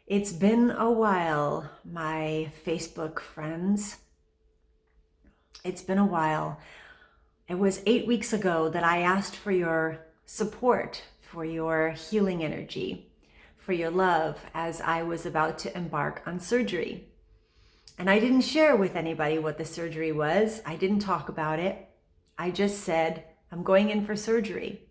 It's been a while, my Facebook friends. It's been a while. It was 8 weeks ago that I asked for your support, for your healing energy, for your love as I was about to embark on surgery. And I didn't share with anybody what the surgery was. I didn't talk about it. I just said, I'm going in for surgery.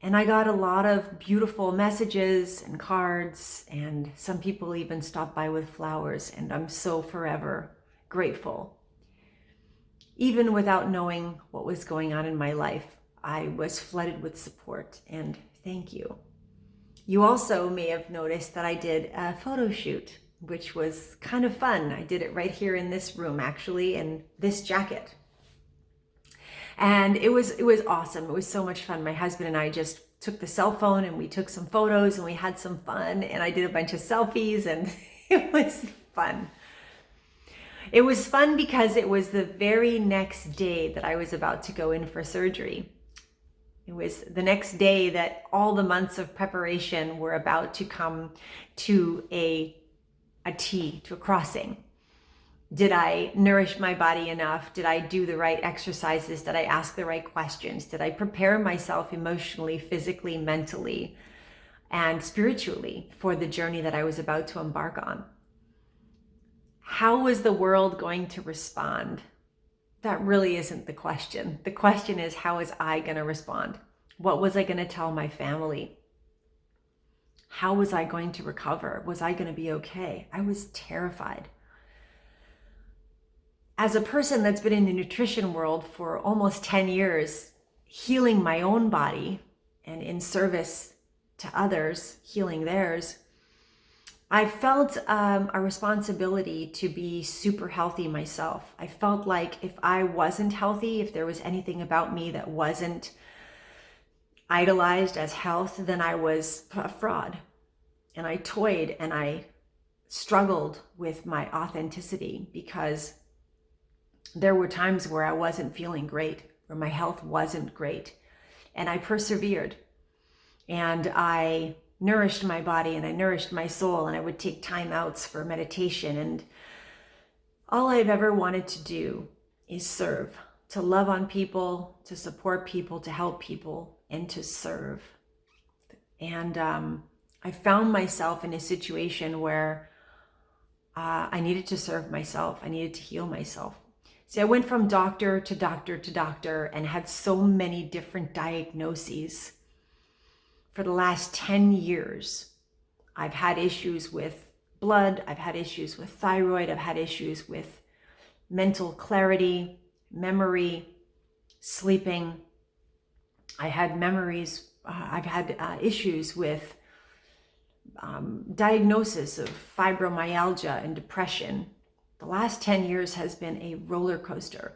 And I got a lot of beautiful messages and cards, and some people even stopped by with flowers, and I'm so forever grateful. Even without knowing what was going on in my life, I was flooded with support, and thank you. You also may have noticed that I did a photo shoot, which was kind of fun. I did it right here in this room, actually, in this jacket. And it was awesome. It was so much fun. My husband and I just took the cell phone and we took some photos and we had some fun, and I did a bunch of selfies, and it was fun. It was fun because it was the very next day that I was about to go in for surgery. It was the next day that all the months of preparation were about to come to a T, to a crossing. Did I nourish my body enough? Did I do the right exercises? Did I ask the right questions? Did I prepare myself emotionally, physically, mentally, and spiritually for the journey that I was about to embark on? How was the world going to respond? That really isn't the question. The question is, how was I going to respond? What was I going to tell my family? How was I going to recover? Was I going to be okay? I was terrified. As a person that's been in the nutrition world for almost 10 years, healing my own body and in service to others, healing theirs, I felt a responsibility to be super healthy myself. I felt like if I wasn't healthy, if there was anything about me that wasn't idolized as health, then I was a fraud. And I toyed and I struggled with my authenticity because there were times where I wasn't feeling great, where my health wasn't great. And I persevered. And I nourished my body and I nourished my soul, and I would take time outs for meditation. And all I've ever wanted to do is serve, to love on people, to support people, to help people, and to serve. And I found myself in a situation where I needed to serve myself. I needed to heal myself. See, I went from doctor to doctor to doctor and had so many different diagnoses. For the last 10 years, I've had issues with blood, I've had issues with thyroid, I've had issues with mental clarity, memory, sleeping. I've had issues with diagnosis of fibromyalgia and depression. The last 10 years has been a roller coaster.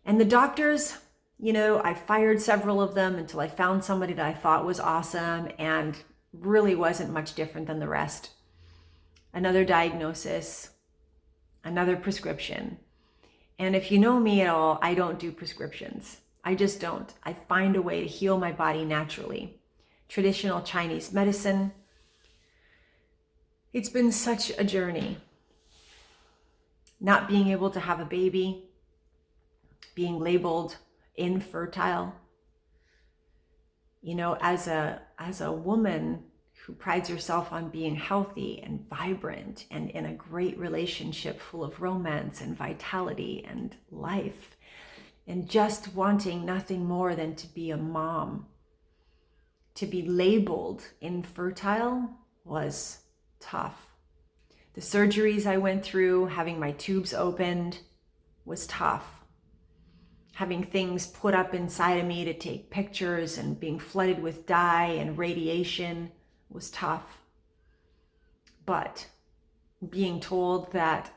And the doctors, I fired several of them until I found somebody that I thought was awesome and really wasn't much different than the rest. Another diagnosis, another prescription. And if you know me at all, I don't do prescriptions. I just don't. I find a way to heal my body naturally. Traditional Chinese medicine. It's been such a journey. Not being able to have a baby, being labeled infertile. As a woman who prides herself on being healthy and vibrant and in a great relationship full of romance and vitality and life, and just wanting nothing more than to be a mom, to be labeled infertile was tough. The surgeries I went through, having my tubes opened, was tough. Having things put up inside of me to take pictures and being flooded with dye and radiation was tough. But being told that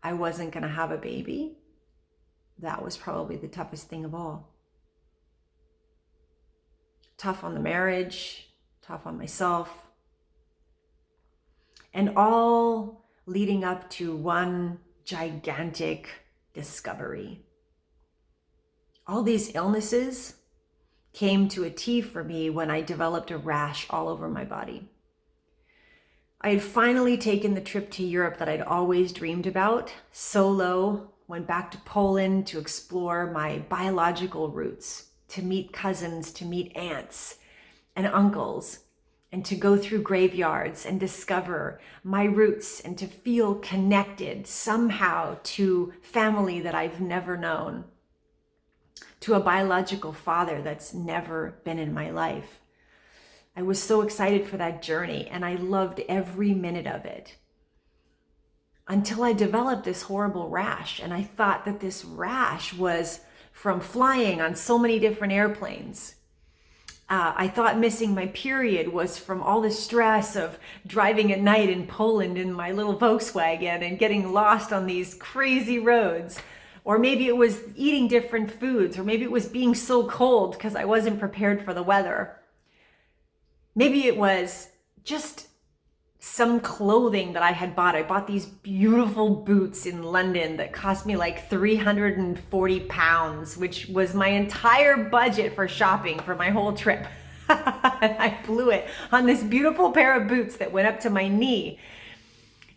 I wasn't going to have a baby, that was probably the toughest thing of all. Tough on the marriage, tough on myself. And all leading up to one gigantic discovery. All these illnesses came to a T for me when I developed a rash all over my body. I had finally taken the trip to Europe that I'd always dreamed about, solo, went back to Poland to explore my biological roots, to meet cousins, to meet aunts and uncles, and to go through graveyards and discover my roots and to feel connected somehow to family that I've never known, to a biological father that's never been in my life. I was so excited for that journey and I loved every minute of it until I developed this horrible rash. And I thought that this rash was from flying on so many different airplanes. I thought missing my period was from all the stress of driving at night in Poland in my little Volkswagen and getting lost on these crazy roads. Or maybe it was eating different foods, or maybe it was being so cold because I wasn't prepared for the weather. Maybe it was just some clothing that I had bought. I bought these beautiful boots in London that cost me like 340 pounds, which was my entire budget for shopping for my whole trip. And I blew it on this beautiful pair of boots that went up to my knee.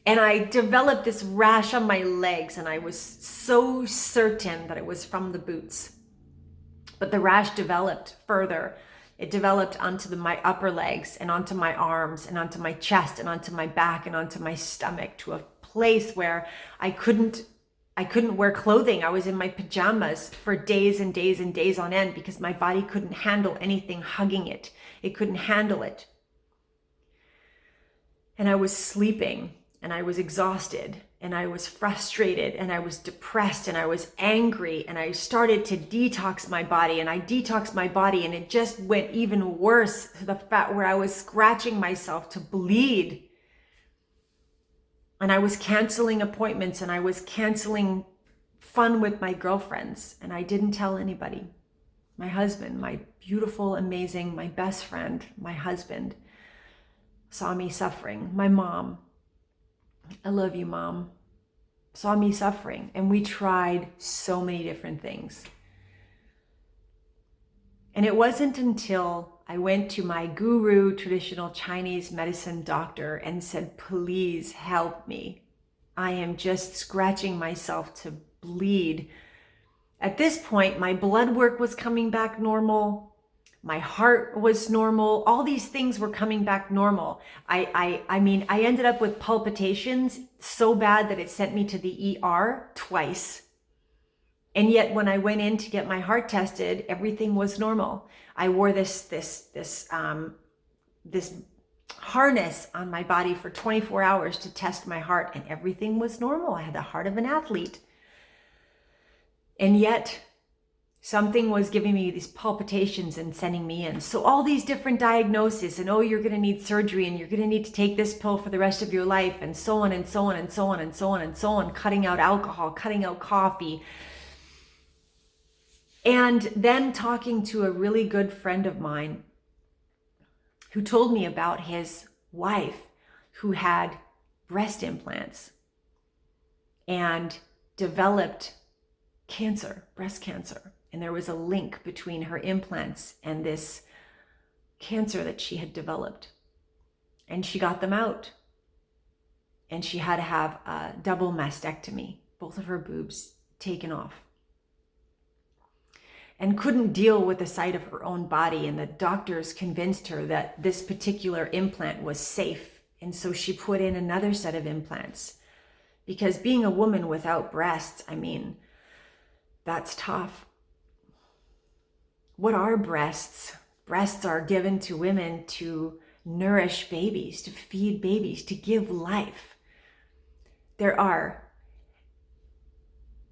And I developed this rash on my legs, and I was so certain that it was from the boots. But the rash developed further. It developed onto my upper legs and onto my arms and onto my chest and onto my back and onto my stomach, to a place where I couldn't wear clothing. I was in my pajamas for days and days and days on end because my body couldn't handle anything hugging it. It couldn't handle it. And I was sleeping and I was exhausted and I was frustrated and I was depressed and I was angry, and I started to detox my body, and I detoxed my body, and it just went even worse to the fact where I was scratching myself to bleed. And I was canceling appointments and I was canceling fun with my girlfriends, and I didn't tell anybody. My husband, my beautiful, amazing, my best friend, my husband, saw me suffering. My mom, I love you, Mom, saw me suffering. And we tried so many different things. And it wasn't until I went to my guru, traditional Chinese medicine doctor, and said, please help me. I am just scratching myself to bleed. At this point, my blood work was coming back normal. My heart was normal. All these things were coming back normal. I mean, I ended up with palpitations so bad that it sent me to the ER twice. And yet when I went in to get my heart tested, everything was normal. I wore this harness on my body for 24 hours to test my heart, and everything was normal. I had the heart of an athlete. And yet something was giving me these palpitations and sending me in. So all these different diagnoses, and oh, you're going to need surgery, and you're going to need to take this pill for the rest of your life, and so on and so on and so on and so on and so on, cutting out alcohol, cutting out coffee. And then talking to a really good friend of mine who told me about his wife who had breast implants and developed cancer, breast cancer. And there was a link between her implants and this cancer that she had developed. And she got them out. And she had to have a double mastectomy, both of her boobs taken off. And couldn't deal with the sight of her own body. And the doctors convinced her that this particular implant was safe. And so she put in another set of implants. Because being a woman without breasts, I mean, that's tough. What are breasts? Breasts are given to women to nourish babies, to feed babies, to give life. There are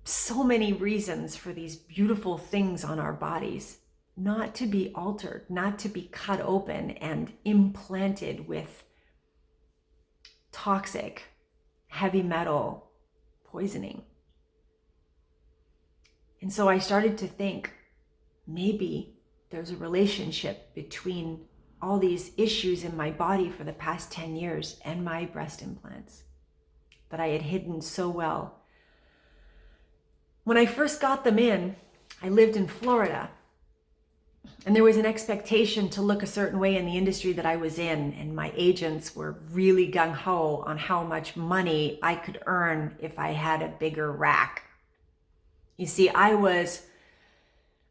so many reasons for these beautiful things on our bodies not to be altered, not to be cut open and implanted with toxic, heavy metal poisoning. And so I started to think, maybe there's a relationship between all these issues in my body for the past 10 years and my breast implants that I had hidden so well. When I first got them in, I lived in Florida. And there was an expectation to look a certain way in the industry that I was in. And my agents were really gung-ho on how much money I could earn if I had a bigger rack. You see, I was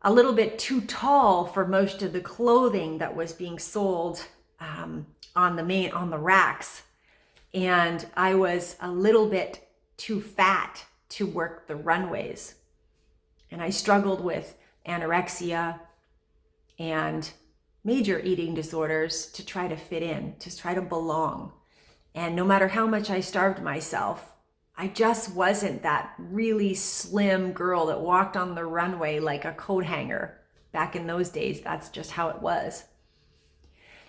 a little bit too tall for most of the clothing that was being sold on the racks. And I was a little bit too fat to work the runways. And I struggled with anorexia and major eating disorders to try to fit in, to try to belong. And no matter how much I starved myself, I just wasn't that really slim girl that walked on the runway like a coat hanger. Back in those days, that's just how it was.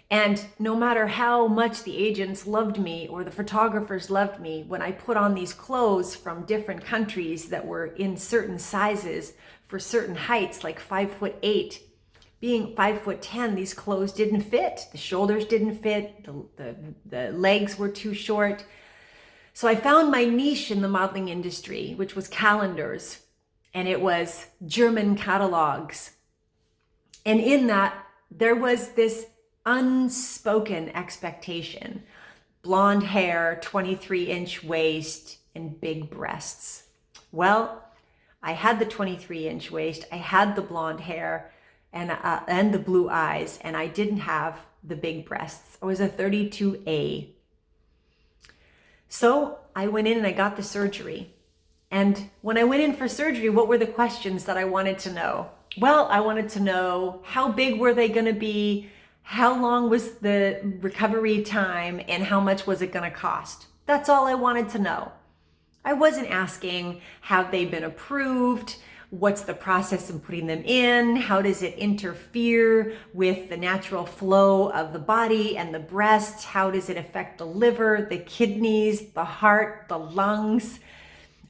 And no matter how much the agents loved me or the photographers loved me, when I put on these clothes from different countries that were in certain sizes for certain heights, like 5'8", being 5'10", these clothes didn't fit. The shoulders didn't fit. The legs were too short. So I found my niche in the modeling industry, which was calendars, and it was German catalogs. And in that, there was this unspoken expectation: blonde hair, 23-inch waist, and big breasts. Well, I had the 23-inch waist, I had the blonde hair, and the blue eyes, and I didn't have the big breasts. I was a 32A. So I went in and I got the surgery. And when I went in for surgery, what were the questions that I wanted to know? Well, I wanted to know, how big were they going to be? How long was the recovery time? And how much was it going to cost? That's all I wanted to know. I wasn't asking, have they been approved? What's the process of putting them in? How does it interfere with the natural flow of the body and the breasts? How does it affect the liver, the kidneys, the heart, the lungs?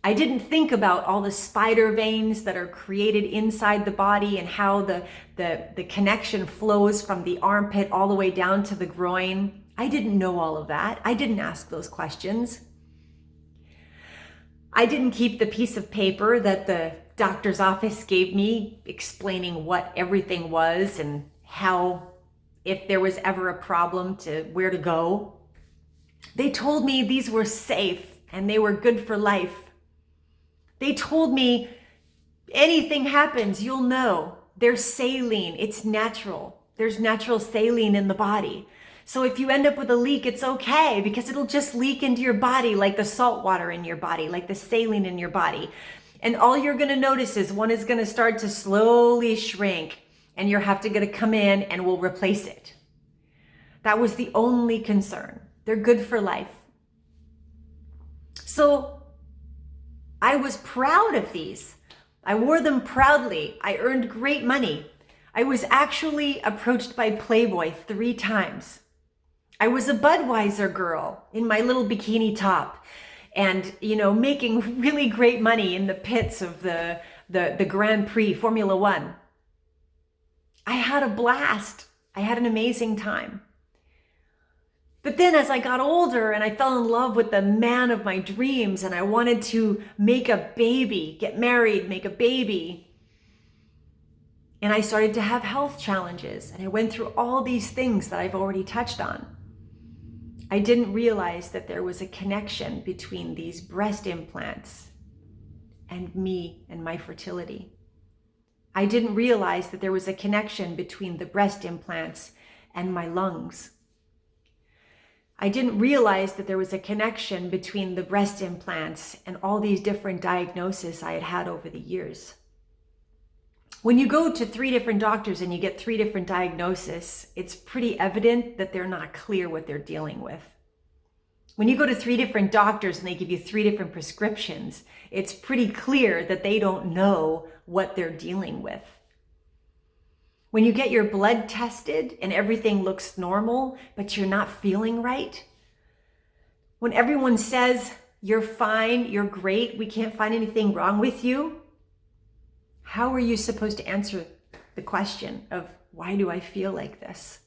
I didn't think about all the spider veins that are created inside the body and how the connection flows from the armpit all the way down to the groin. I didn't know all of that. I didn't ask those questions. I didn't keep the piece of paper that the doctor's office gave me explaining what everything was and how, if there was ever a problem, to where to go. They told me these were safe and they were good for life. They told me anything happens, you'll know. There's saline, it's natural. There's natural saline in the body. So if you end up with a leak, it's okay, because it'll just leak into your body like the salt water in your body, like the saline in your body. And all you're going to notice is one is going to start to slowly shrink, and you're going to come in and we'll replace it. That was the only concern. They're good for life. So I was proud of these. I wore them proudly. I earned great money. I was actually approached by Playboy 3 times. I was a Budweiser girl in my little bikini top and, making really great money in the pits of the Grand Prix Formula One. I had a blast. I had an amazing time. But then as I got older and I fell in love with the man of my dreams and I wanted to make a baby, get married, make a baby, and I started to have health challenges and I went through all these things that I've already touched on, I didn't realize that there was a connection between these breast implants and me and my fertility. I didn't realize that there was a connection between the breast implants and my lungs. I didn't realize that there was a connection between the breast implants and all these different diagnoses I had had over the years. When you go to 3 different doctors and you get 3 different diagnoses, it's pretty evident that they're not clear what they're dealing with. When you go to 3 different doctors and they give you 3 different prescriptions, it's pretty clear that they don't know what they're dealing with. When you get your blood tested and everything looks normal, but you're not feeling right, when everyone says, you're fine, you're great, we can't find anything wrong with you, how are you supposed to answer the question of, why do I feel like this?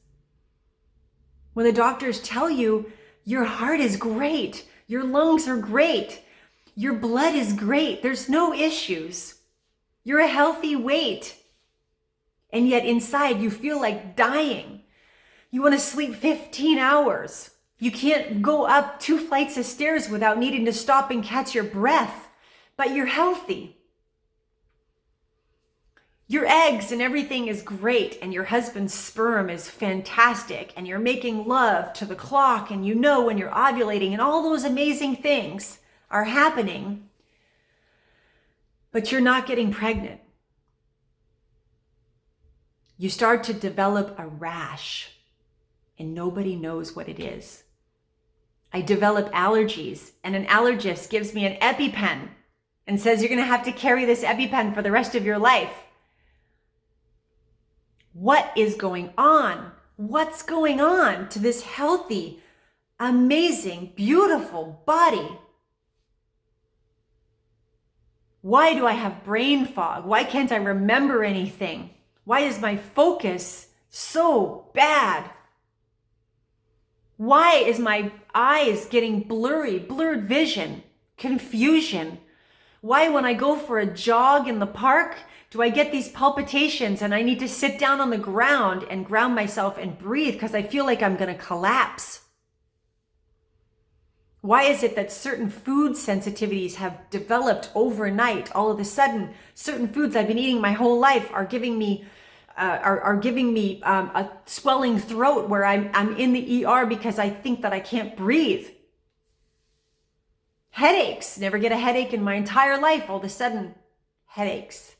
When the doctors tell you, your heart is great, your lungs are great, your blood is great, there's no issues, you're a healthy weight, And yet inside you feel like dying. You want to sleep 15 hours. You can't go up 2 flights of stairs without needing to stop and catch your breath, but you're healthy. Your eggs and everything is great, and your husband's sperm is fantastic, and you're making love to the clock, and you know when you're ovulating, and all those amazing things are happening, but you're not getting pregnant. You start to develop a rash, and nobody knows what it is. I develop allergies, and an allergist gives me an EpiPen and says you're going to have to carry this EpiPen for the rest of your life. What is going on? What's going on to this healthy, amazing, beautiful body? Why do I have brain fog? Why can't I remember anything? Why is my focus so bad? Why is my eyes getting blurry, blurred vision, confusion? Why, when I go for a jog in the park, do I get these palpitations and I need to sit down on the ground and ground myself and breathe because I feel like I'm going to collapse? Why is it that certain food sensitivities have developed overnight? All of a sudden, certain foods I've been eating my whole life are giving me a swelling throat where I'm in the ER because I think that I can't breathe. Headaches. Never get a headache in my entire life. All of a sudden, headaches.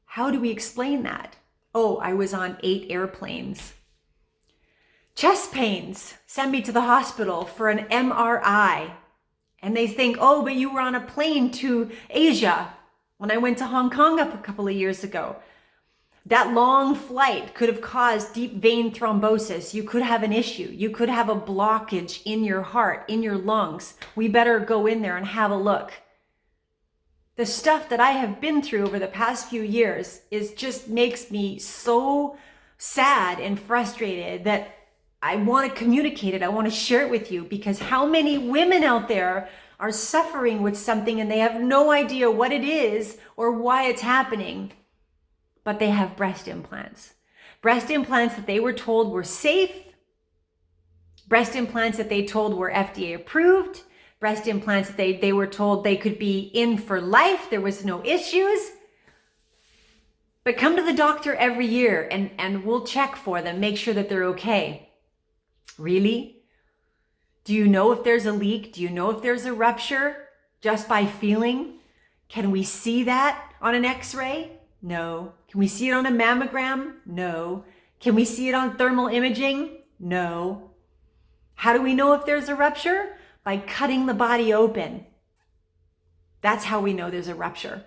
How do we explain that? Oh, I was on 8 airplanes. Chest pains. Send me to the hospital for an MRI. And they think, oh, but you were on a plane to Asia. When I went to Hong Kong a couple of years ago, that long flight could have caused deep vein thrombosis. You could have an issue. You could have a blockage in your heart, in your lungs. We better go in there and have a look. The stuff that I have been through over the past few years just makes me so sad and frustrated that I want to communicate it. I want to share it with you, because how many women out there are suffering with something and they have no idea what it is or why it's happening, but they have breast implants. Breast implants that they were told were safe, breast implants that they told were FDA approved, breast implants that they were told they could be in for life, there was no issues. But come to the doctor every year and we'll check for them, make sure that they're okay. Really? Do you know if there's a leak? Do you know if there's a rupture just by feeling? Can we see that on an X-ray? No. Can we see it on a mammogram? No. Can we see it on thermal imaging? No. How do we know if there's a rupture? By cutting the body open. That's how we know there's a rupture.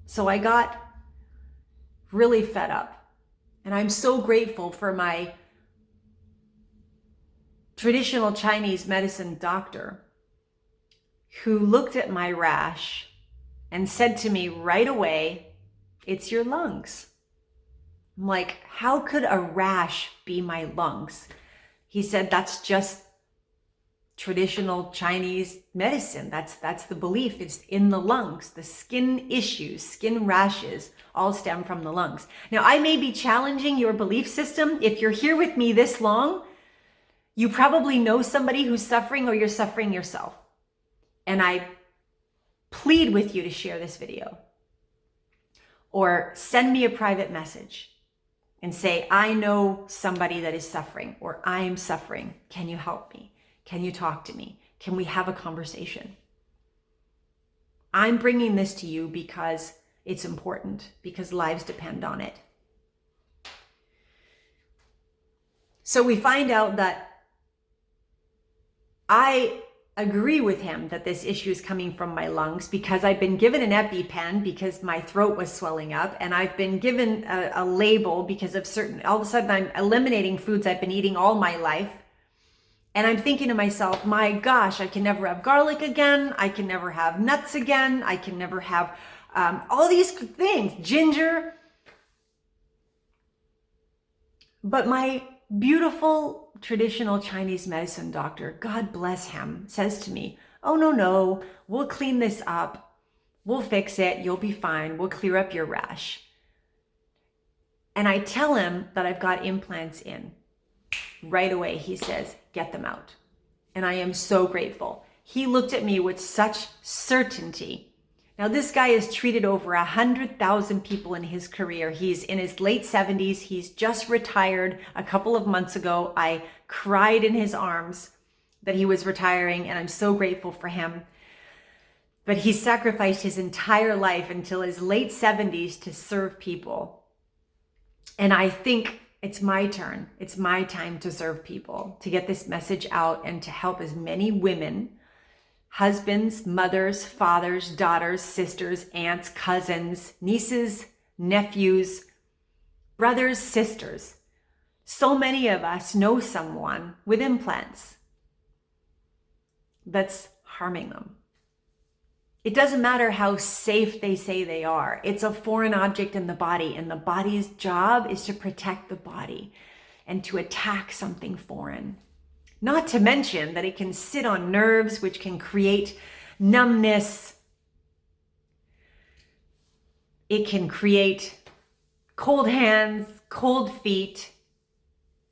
So I got really fed up. And I'm so grateful for my traditional Chinese medicine doctor who looked at my rash and said to me right away, it's your lungs. I'm like, how could a rash be my lungs? He said, that's just traditional Chinese medicine. That's the belief. It's in the lungs. The skin issues, skin rashes all stem from the lungs. Now, I may be challenging your belief system. If you're here with me this long, you probably know somebody who's suffering or you're suffering yourself. And I plead with you to share this video or send me a private message and say, I know somebody that is suffering or I'm suffering. Can you help me? Can you talk to me? Can we have a conversation? I'm bringing this to you because it's important, because lives depend on it. So we find out that I agree with him that this issue is coming from my lungs because I've been given an EpiPen because my throat was swelling up, and I've been given a label because of all of a sudden I'm eliminating foods I've been eating all my life. And I'm thinking to myself, my gosh, I can never have garlic again. I can never have nuts again. I can never have all these things, ginger. But my beautiful traditional Chinese medicine doctor, God bless him, says to me, Oh, no, no, we'll clean this up. We'll fix it. You'll be fine. We'll clear up your rash. And I tell him that I've got implants in. Right away, he says, get them out. And I am so grateful. He looked at me with such certainty. Now, this guy has treated over 100,000 people in his career. He's in his late 70s. He's just retired a couple of months ago. I cried in his arms that he was retiring, and I'm so grateful for him. But he sacrificed his entire life until his late 70s to serve people. And I think it's my turn. It's my time to serve people, to get this message out and to help as many women, husbands, mothers, fathers, daughters, sisters, aunts, cousins, nieces, nephews, brothers, sisters. So many of us know someone with implants that's harming them. It doesn't matter how safe they say they are. It's a foreign object in the body, and the body's job is to protect the body and to attack something foreign. Not to mention that it can sit on nerves, which can create numbness. It can create cold hands, cold feet,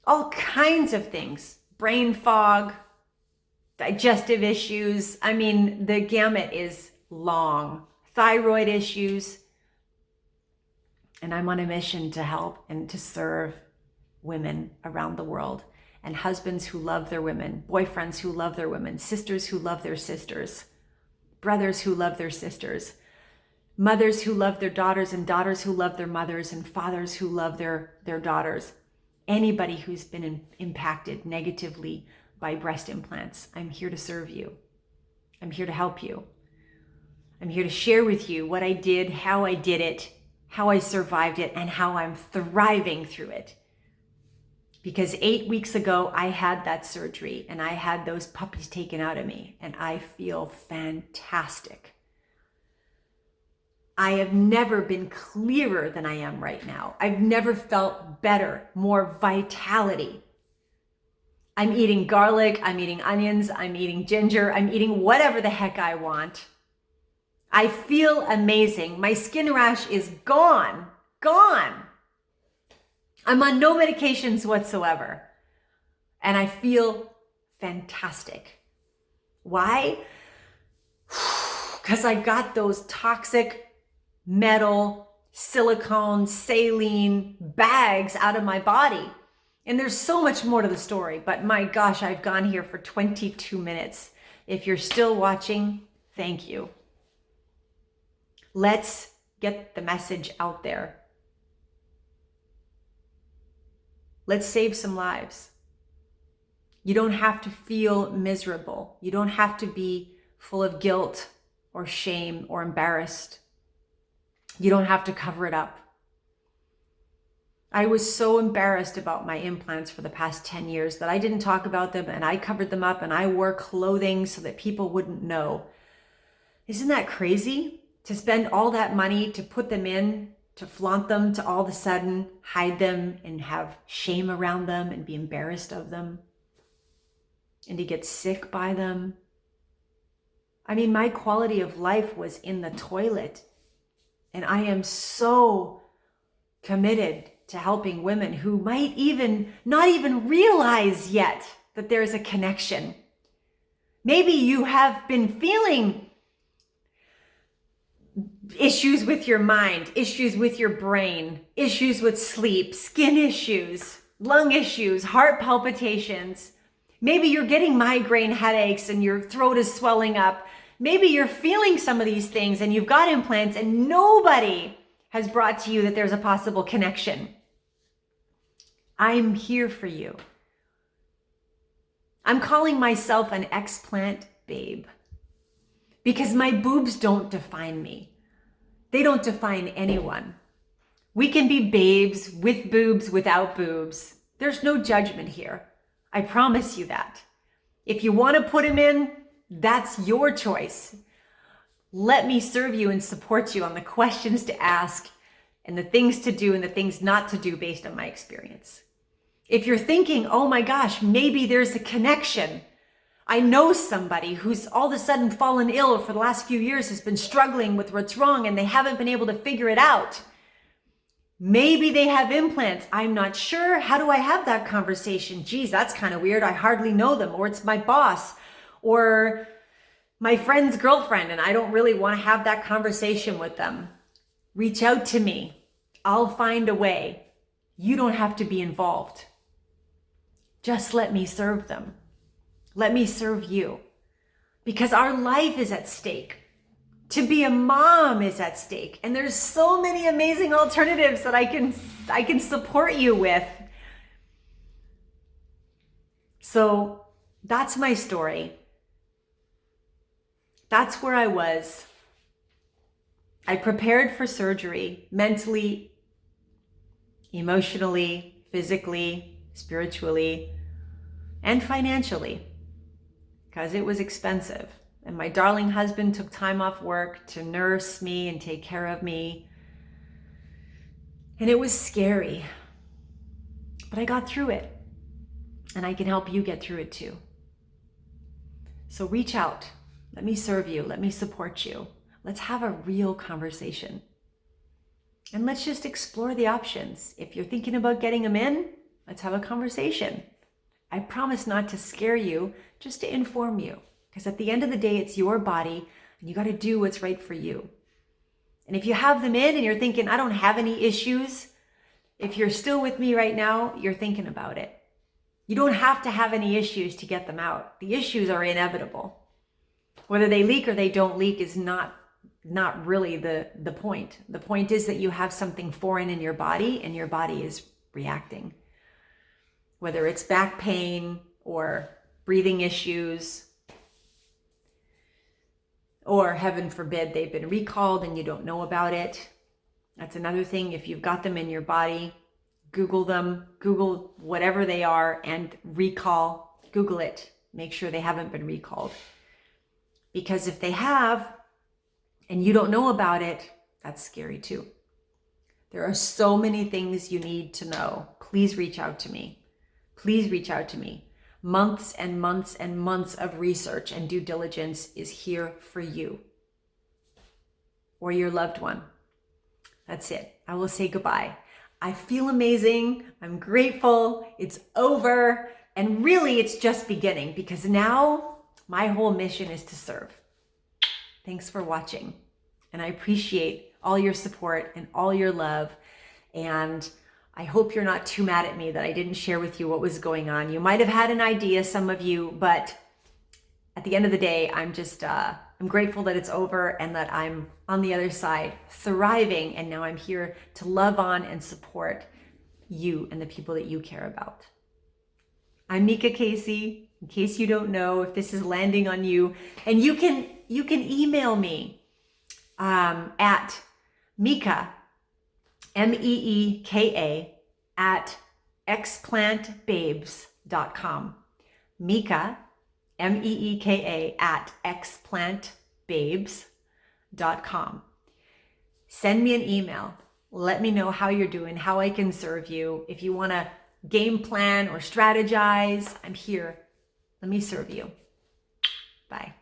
all kinds of things, brain fog, digestive issues. I mean, the gamut is long, thyroid issues. And I'm on a mission to help and to serve women around the world, and husbands who love their women, boyfriends who love their women, sisters who love their sisters, brothers who love their sisters, mothers who love their daughters, and daughters who love their mothers, and fathers who love their daughters. Anybody who's been impacted negatively by breast implants, I'm here to serve you. I'm here to help you. I'm here to share with you what I did, how I did it, how I survived it, and how I'm thriving through it. Because 8 weeks ago, I had that surgery and I had those puppies taken out of me, and I feel fantastic. I have never been clearer than I am right now. I've never felt better, more vitality. I'm eating garlic, I'm eating onions, I'm eating ginger, I'm eating whatever the heck I want. I feel amazing. My skin rash is gone. I'm on no medications whatsoever. And I feel fantastic. Why? Because I got those toxic metal, silicone, saline bags out of my body. And there's so much more to the story, but my gosh, I've gone here for 22 minutes. If you're still watching, thank you. Let's get the message out there. Let's save some lives. You don't have to feel miserable. You don't have to be full of guilt or shame or embarrassed. You don't have to cover it up. I was so embarrassed about my implants for the past 10 years that I didn't talk about them, and I covered them up, and I wore clothing so that people wouldn't know. Isn't that crazy? To spend all that money to put them in, to flaunt them, to all of a sudden hide them and have shame around them and be embarrassed of them, and to get sick by them. I mean, my quality of life was in the toilet, and I am so committed to helping women who might not even realize yet that there's a connection. Maybe you have been feeling issues with your mind, issues with your brain, issues with sleep, skin issues, lung issues, heart palpitations. Maybe you're getting migraine headaches and your throat is swelling up. Maybe you're feeling some of these things and you've got implants and nobody has brought to you that there's a possible connection. I'm here for you. I'm calling myself an explant babe because my boobs don't define me. They don't define anyone. We can be babes with boobs, without boobs. There's no judgment here. I promise you that. If you want to put them in, that's your choice. Let me serve you and support you on the questions to ask and the things to do and the things not to do based on my experience. If you're thinking, oh my gosh, maybe there's a connection. I know somebody who's all of a sudden fallen ill for the last few years, has been struggling with what's wrong, and they haven't been able to figure it out. Maybe they have implants. I'm not sure. How do I have that conversation? Geez, that's kind of weird. I hardly know them. Or it's my boss or my friend's girlfriend, and I don't really want to have that conversation with them. Reach out to me. I'll find a way. You don't have to be involved. Just let me serve them. Let me serve you. Because our life is at stake. To be a mom is at stake. And there's so many amazing alternatives that I can support you with. So that's my story. That's where I was. I prepared for surgery mentally, emotionally, physically, spiritually, and financially, because it was expensive. And my darling husband took time off work to nurse me and take care of me. And it was scary, but I got through it. And I can help you get through it too. So reach out. Let me serve you. Let me support you. Let's have a real conversation. And let's just explore the options. If you're thinking about getting them in, let's have a conversation. I promise not to scare you, just to inform you. Because at the end of the day, it's your body and you got to do what's right for you. And if you have them in and you're thinking, I don't have any issues, if you're still with me right now, you're thinking about it. You don't have to have any issues to get them out. The issues are inevitable. Whether they leak or they don't leak is not really the point. The point is that you have something foreign in your body and your body is reacting. Whether it's back pain or breathing issues, or heaven forbid, they've been recalled and you don't know about it. That's another thing. If you've got them in your body, Google them, Google whatever they are and recall, Google it. Make sure they haven't been recalled. Because if they have, and you don't know about it, that's scary too. There are so many things you need to know. Please reach out to me. Please reach out to me. Months and months and months of research and due diligence is here for you or your loved one. That's it. I will say goodbye. I feel amazing. I'm grateful. It's over. And really, it's just beginning because now my whole mission is to serve. Thanks for watching. And I appreciate all your support and all your love. And I hope you're not too mad at me that I didn't share with you what was going on. You might have had an idea, some of you, but at the end of the day, I'm grateful that it's over and that I'm on the other side thriving. And now I'm here to love on and support you and the people that you care about. I'm Mika Casey, in case you don't know if this is landing on you. And you can email me at Mika, MEEKA, at explantbabes.com. Mika, MEEKA, at explantbabes.com. Send me an email. Let me know how you're doing, how I can serve you. If you want to game plan or strategize, I'm here. Let me serve you. Bye.